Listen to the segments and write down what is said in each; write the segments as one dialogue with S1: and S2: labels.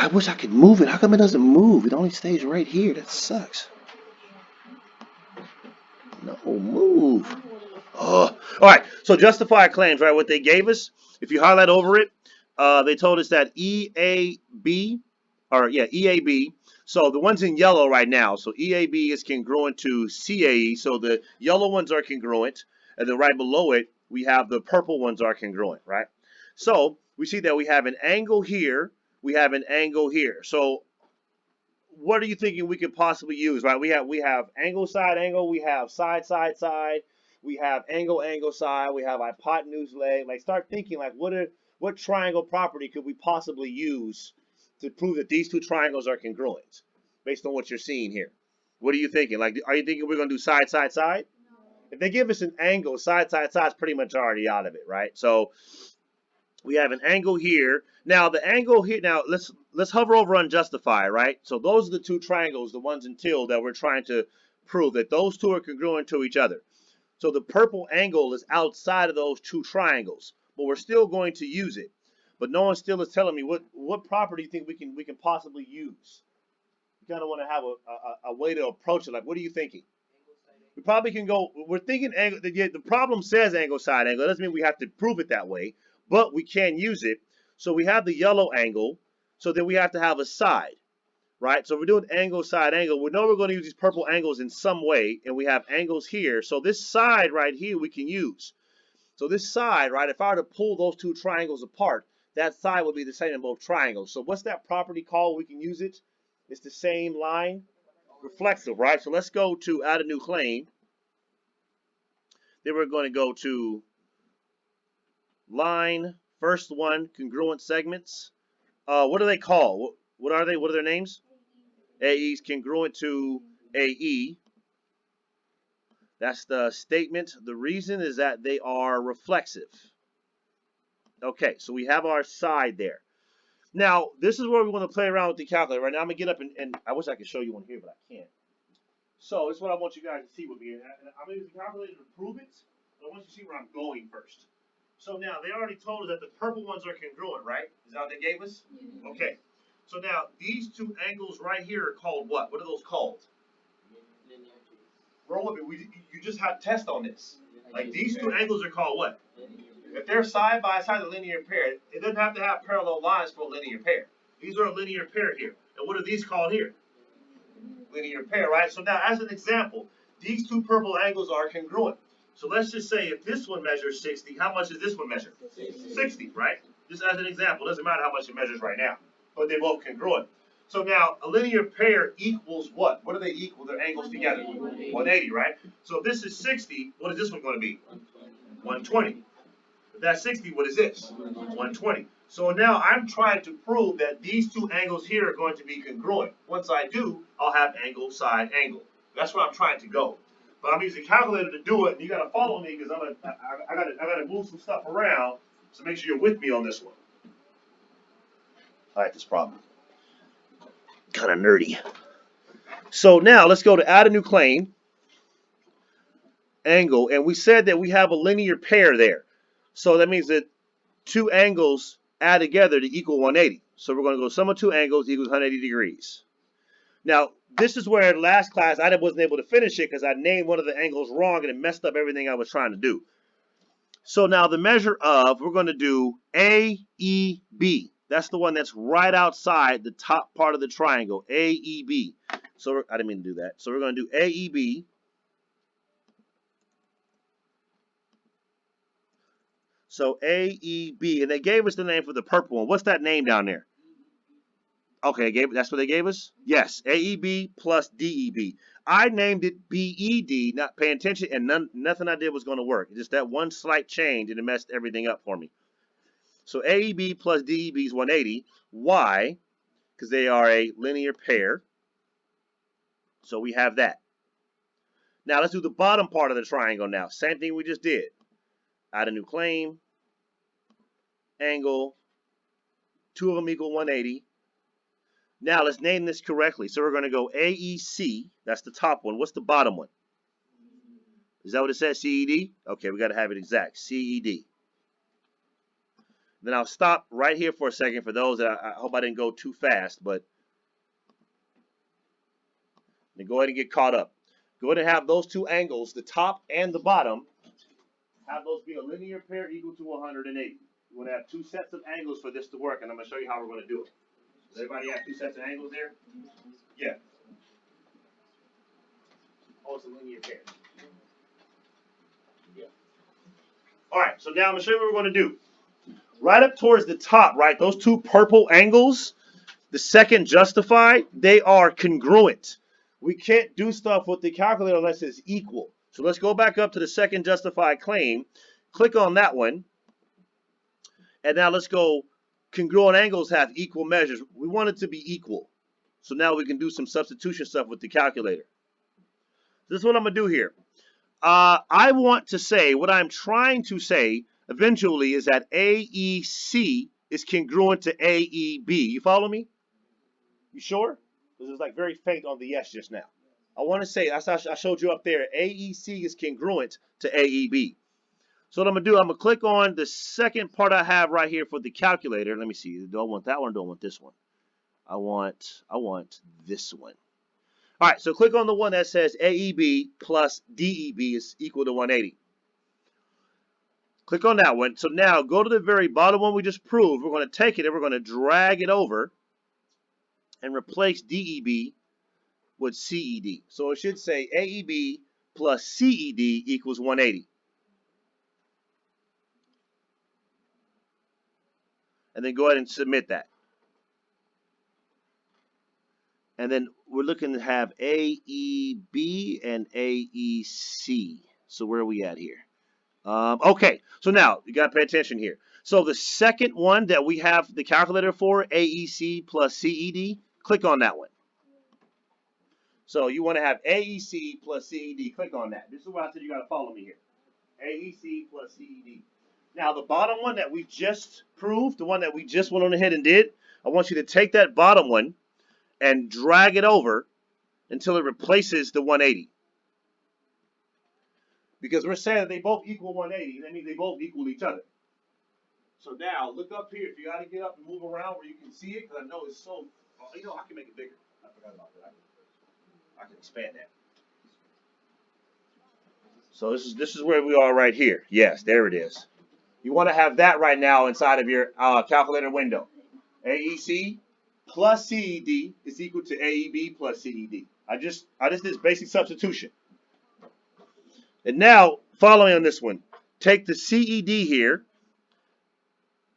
S1: I wish I could move it. How come it doesn't move? It only stays right here. That sucks. No, move. Oh. All right. So justify claims, right? What they gave us, if you highlight over it, they told us that EAB, EAB. So the ones in yellow right now. So EAB is congruent to CAE. So the yellow ones are congruent, and then right below it, we have the purple ones are congruent, right? So we see that we have an angle here. We have an angle here. So what are you thinking we could possibly use, right? We have angle, side, angle. We have side, side, side. We have angle, angle, side. We have hypotenuse, leg. Like, start thinking, like, what triangle property could we possibly use to prove that these two triangles are congruent, based on what you're seeing here? What are you thinking? Like, are you thinking we're gonna do side, side, side? If they give us an angle, side, side, side is pretty much already out of it, right? So we have an angle here. Now the angle here. Now let's hover over on justify, right? So those are the two triangles, the ones in teal, that we're trying to prove that those two are congruent to each other. So the purple angle is outside of those two triangles, but we're still going to use it. But no one still is telling me what property you think we can possibly use. You kind of want to have a way to approach it. Like, what are you thinking? We probably can go. We're thinking angle. The problem says angle, side, angle. It doesn't mean we have to prove it that way, but we can use it. So we have the yellow angle. So then we have to have a side, right? So if we're doing angle, side, angle, we know we're going to use these purple angles in some way, and we have angles here. So this side right here we can use. So this side, right, if I were to pull those two triangles apart, that side would be the same in both triangles. So what's that property called? We can use it. It's the same line. Reflexive, right? So let's go to add a new claim. Then we're going to go to line, first one, congruent segments. What do they call? What are they? What are their names? AE's congruent to AE. That's the statement. The reason is that they are reflexive. Okay, so we have our side there. Now, this is where we want to play around with the calculator. Right now, I'm going to get up and I wish I could show you one here, but I can't. So, this is what I want you guys to see with me. And I'm going to use the calculator to prove it, but I want you to see where I'm going first. So now, they already told us that the purple ones are congruent, right? Is that what they gave us? Okay. So now, these two angles right here are called what? What are those called? Roll with me. You just had a test on this. Like, these two angles are called what? If they're side by side, a linear pair, it doesn't have to have parallel lines for a linear pair. These are a linear pair here. And what are these called here? Linear pair, right? So now, as an example, these two purple angles are congruent. So let's just say if this one measures 60, how much does this one measure? 60, right? Just as an example. It doesn't matter how much it measures right now, but they're both congruent. So now, a linear pair equals what? What do they equal? Their angles together? 180, right? So if this is 60, what is this one going to be? 120. If that's 60, what is this? 120. So now I'm trying to prove that these two angles here are going to be congruent. Once I do, I'll have angle, side, angle. That's where I'm trying to go. But I'm using a calculator to do it, and you got to follow me because I got to move some stuff around. So make sure you're with me on this one. All right, this problem. Kind of nerdy. So now let's go to add a new claim. Angle, and we said that we have a linear pair there. So that means that two angles add together to equal 180. So we're going to go sum of two angles equals 180 degrees. Now, this is where last class I wasn't able to finish it because I named one of the angles wrong and it messed up everything I was trying to do. So now the measure of, we're going to do AEB. That's the one that's right outside the top part of the triangle, AEB. So I didn't mean to do that. So we're going to do AEB. So AEB, and they gave us the name for the purple one. What's that name down there? Okay, that's what they gave us? Yes, AEB plus DEB. I named it BED, not paying attention, and nothing I did was going to work. Just that one slight change, and it messed everything up for me. So AEB plus DEB is 180. Why? Because they are a linear pair. So we have that. Now let's do the bottom part of the triangle now. Same thing we just did. Add a new claim. Angle. Two of them equal 180. Now let's name this correctly. So we're going to go AEC. That's the top one. What's the bottom one? Is that what it says? CED? Okay, we got to have it exact. CED. Then I'll stop right here for a second for those that I hope I didn't go too fast, but then go ahead and get caught up. Go ahead and have those two angles, the top and the bottom, have those be a linear pair equal to 180. We're going to have two sets of angles for this to work, and I'm going to show you how we're going to do it. Does everybody have two sets of angles there? Yeah. Oh, it's a linear pair. Yeah. All right, so now I'm going to show you what we're going to do. Right up towards the top, right, those two purple angles, the second justified, they are congruent. We can't do stuff with the calculator unless it's equal. So let's go back up to the second justified claim. Click on that one. And now let's go, congruent angles have equal measures. We want it to be equal. So now we can do some substitution stuff with the calculator. This is what I'm going to do here. I want to say, what I'm trying to say eventually is that AEC is congruent to AEB. You follow me? You sure? Because it's like very faint on the yes just now. I want to say, I showed you up there, AEC is congruent to AEB. So what I'm going to do, I'm going to click on the second part I have right here for the calculator. Let me see. Do I want that one or do I want this one? I want this one. All right, so click on the one that says AEB plus DEB is equal to 180. Click on that one. So now go to the very bottom one we just proved. We're going to take it and we're going to drag it over and replace DEB with CED. So it should say AEB plus CED equals 180. And then go ahead and submit that. And then we're looking to have AEB and AEC. So where are we at here? Okay, so now you got to pay attention here. So the second one that we have the calculator for, AEC plus CED, click on that one. So you want to have AEC plus CED. Click on that. This is why I said you got to follow me here. AEC plus CED. Now the bottom one that we just proved, the one that we just went on ahead and did, I want you to take that bottom one and drag it over until it replaces the 180. Because we're saying that they both equal 180, that means they both equal each other. So now look up here. If you got to get up and move around where you can see it, because I know it's so, I can make it bigger. I forgot about that. I can expand that. So this is where we are right here. Yes, there it is. You want to have that right now inside of your calculator window. AEC plus CED is equal to AEB plus CED. I just did basic substitution. And now, following on this one, take the CED here,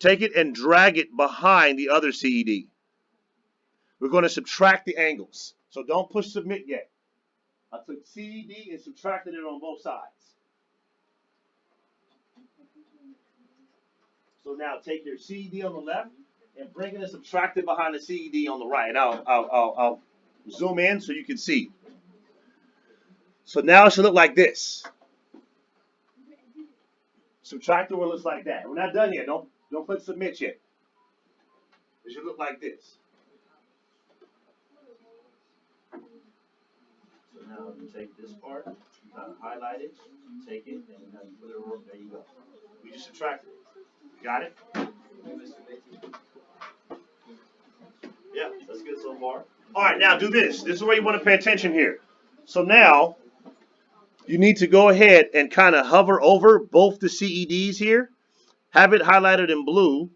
S1: take it and drag it behind the other CED. We're going to subtract the angles. So don't push submit yet. I took CED and subtracted it on both sides. So now take your CED on the left and bring it and subtract it behind the CED on the right. And I'll zoom in so you can see. So now it should look like this. Subtractor will look like that. We're not done yet. Don't click submit yet. It should look like this. So now you take this part, you kind of highlight it, take it, and you put it over. There you go. We just subtracted it. Got it? Yeah, that's good so far. All right, now do this. This is where you want to pay attention here. So now you need to go ahead and kind of hover over both the CEDs here. Have it highlighted in blue.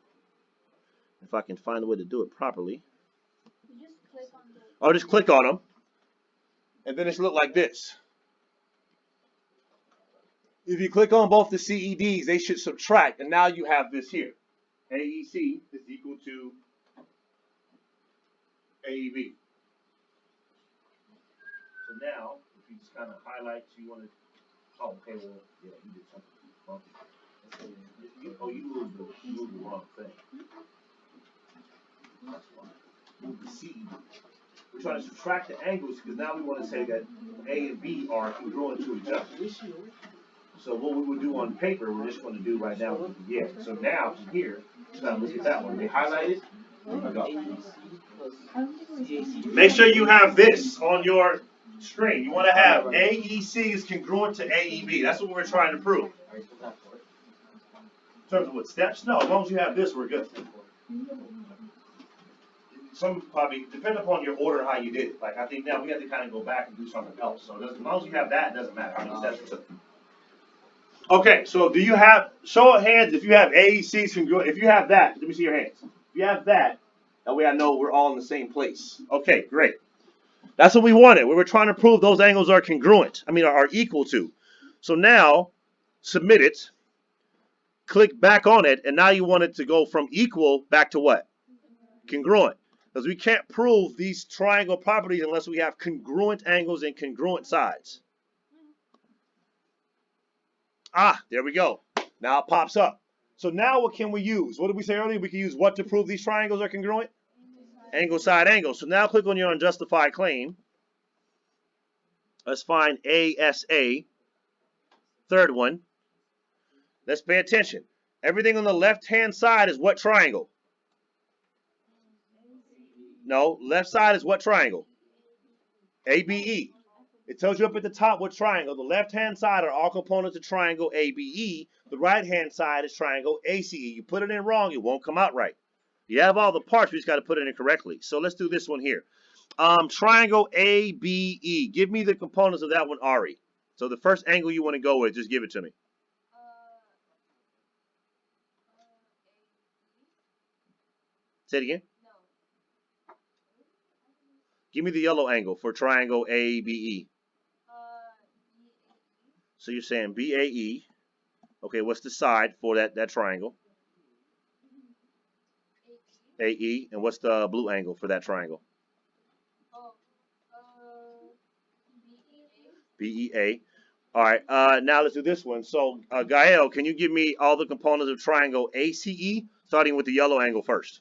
S1: If I can find a way to do it properly. I'll just click on them. And then it should look like this. If you click on both the CEDs, they should subtract. And now you have this here. AEC is equal to AEB. So now, if you just kind of highlight, so you want to, oh, okay, well, yeah, you did something funky. Oh, you moved the wrong thing. That's why. Move the CED. We're trying to subtract the angles because now we want to say that A and B are congruent to each other. So what we would do on paper, we're just going to do right now. Yeah. So now from here, now look at that one. They highlighted. Make sure you have this on your screen. You want to have AEC is congruent to AEB. That's what we're trying to prove. In terms of what steps? No, as long as you have this, we're good. Some probably depend upon your order how you did it. Like I think now we have to kind of go back and do something else. So as long as you have that, it doesn't matter how many steps it took. Okay, so do you have show of hands if you have AECs congruent? If you have that, let me see your hands. If you have that, that way I know we're all in the same place. Okay, great. That's what we wanted. We were trying to prove those angles are congruent. I mean, are equal to. So now, submit it. Click back on it, and now you want it to go from equal back to what? Congruent. Because we can't prove these triangle properties unless we have congruent angles and congruent sides. Ah, there we go. Now it pops up. So now what can we use? What did we say earlier? We can use what to prove these triangles are congruent? Angle, side, angle. So now click on your unjustified claim. Let's find ASA. Third one. Let's pay attention. Everything on the left-hand side is what triangle? No, left side is what triangle? ABE. It tells you up at the top what triangle. The left-hand side are all components of triangle ABE. The right-hand side is triangle ACE. You put it in wrong, it won't come out right. You have all the parts, we just got to put it in correctly. So let's do this one here. Triangle ABE. Give me the components of that one, Ari. So the first angle you want to go with, just give it to me. Say it again. Give me the yellow angle for triangle ABE. So you're saying BAE. Okay, what's the side for that triangle? AE. And what's the blue angle for that triangle? BEA. All right, now let's do this one. So, Gael, can you give me all the components of triangle ACE, starting with the yellow angle first?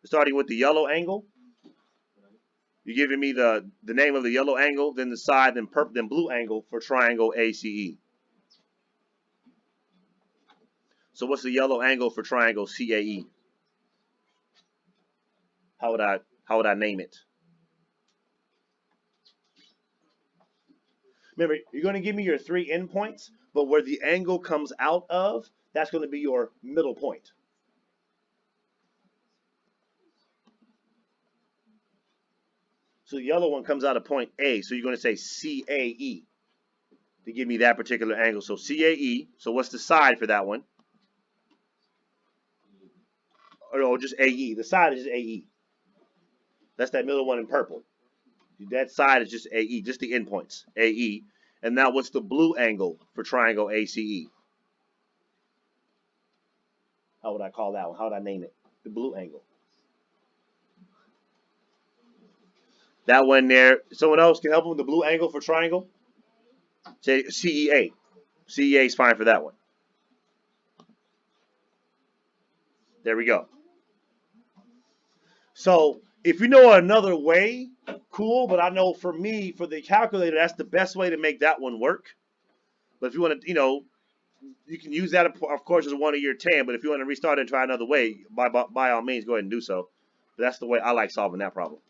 S1: Starting with the yellow angle. You're giving me the name of the yellow angle, then the side, then blue angle for triangle ACE. So what's the yellow angle for triangle CAE? How would I name it? Remember, you're going to give me your 3 endpoints, but where the angle comes out of, that's going to be your middle point. So the yellow one comes out of point A, so you're going to say CAE to give me that particular angle. So CAE, so what's the side for that one? Or no, just AE. The side is just AE. That's that middle one in purple. That side is just AE, just the endpoints, AE. And now what's the blue angle for triangle ACE? How would I call that one? How would I name it? The blue angle. That one there. Someone else can help with the blue angle for triangle? Say CEA. CEA is fine for that one. There we go. So if you know another way, cool. But I know for me, for the calculator, that's the best way to make that one work. But if you want to, you can use that, of course, as 1 of your 10. But if you want to restart and try another way, by all means, go ahead and do so. But that's the way I like solving that problem.